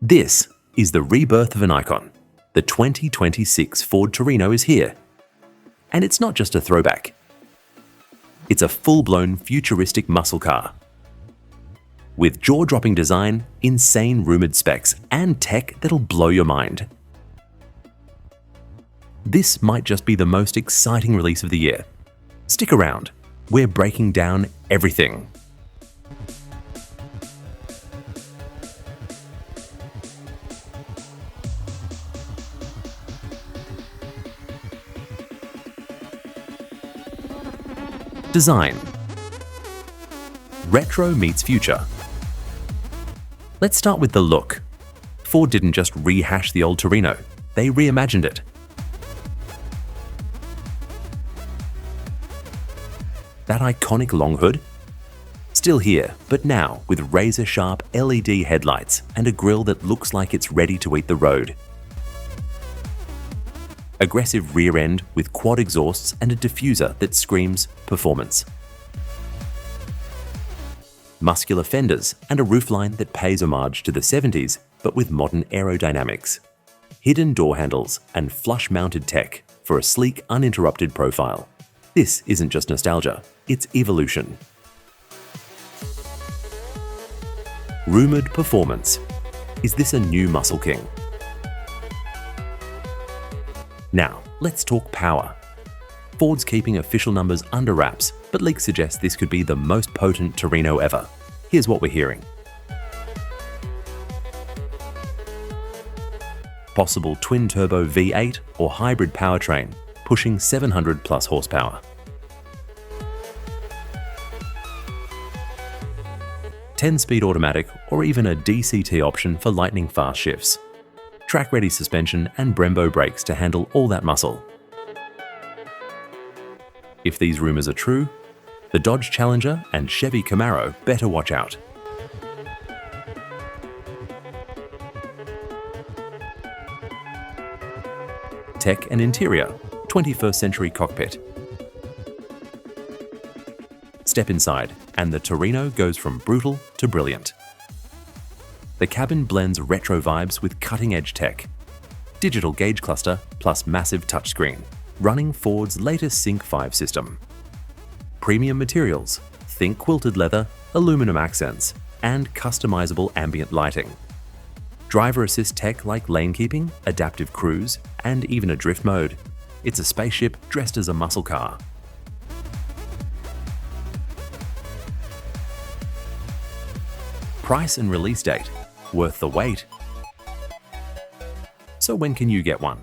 This is the rebirth of an icon. The 2026 Ford Torino is here. And it's not just a throwback. It's a full-blown futuristic muscle car. With jaw-dropping design, insane rumored specs, and tech that'll blow your mind. This might just be the most exciting release of the year. Stick around. We're breaking down everything. Design. Retro meets future. Let's start with the look. Ford didn't just rehash the old Torino, they reimagined it. That iconic long hood? Still here, but now with razor-sharp LED headlights and a grille that looks like it's ready to eat the road. Aggressive rear end with quad exhausts and a diffuser that screams performance. Muscular fenders and a roofline that pays homage to the 70s, but with modern aerodynamics. Hidden door handles and flush-mounted tech for a sleek, uninterrupted profile. This isn't just nostalgia, it's evolution. Rumored performance. Is this a new muscle king? Now, let's talk power. Ford's keeping official numbers under wraps, but leaks suggest this could be the most potent Torino ever. Here's what we're hearing. Possible twin-turbo V8 or hybrid powertrain, pushing 700 plus horsepower. 10-speed automatic or even a DCT option for lightning-fast shifts. Track-ready suspension and Brembo brakes to handle all that muscle. If these rumors are true, the Dodge Challenger and Chevy Camaro better watch out. Tech and interior, 21st century cockpit. Step inside, and the Torino goes from brutal to brilliant. The cabin blends retro vibes with cutting-edge tech. Digital gauge cluster plus massive touchscreen, running Ford's latest Sync 5 system. Premium materials, think quilted leather, aluminum accents, and customizable ambient lighting. Driver assist tech like lane keeping, adaptive cruise, and even a drift mode. It's a spaceship dressed as a muscle car. Price and release date. Worth the wait. So when can you get one?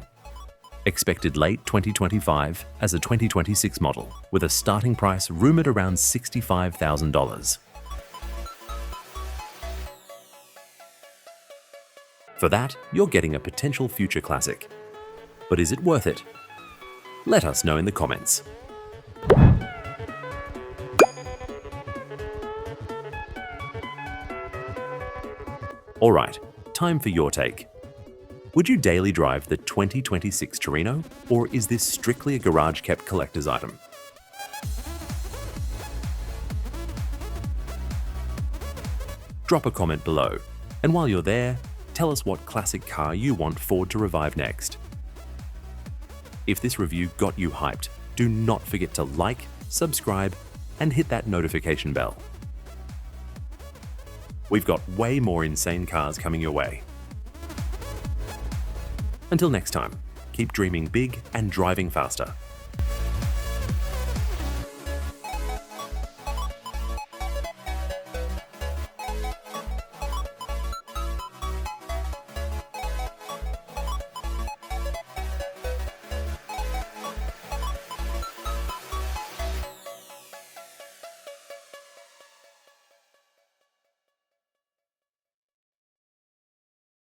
Expected late 2025 as a 2026 model, with a starting price rumored around $65,000. For that, you're getting a potential future classic. But is it worth it? Let us know in the comments. Alright, time for your take. Would you daily drive the 2026 Torino, or is this strictly a garage-kept collector's item? Drop a comment below, and while you're there, tell us what classic car you want Ford to revive next. If this review got you hyped, do not forget to like, subscribe, and hit that notification bell. We've got way more insane cars coming your way. Until next time, keep dreaming big and driving faster.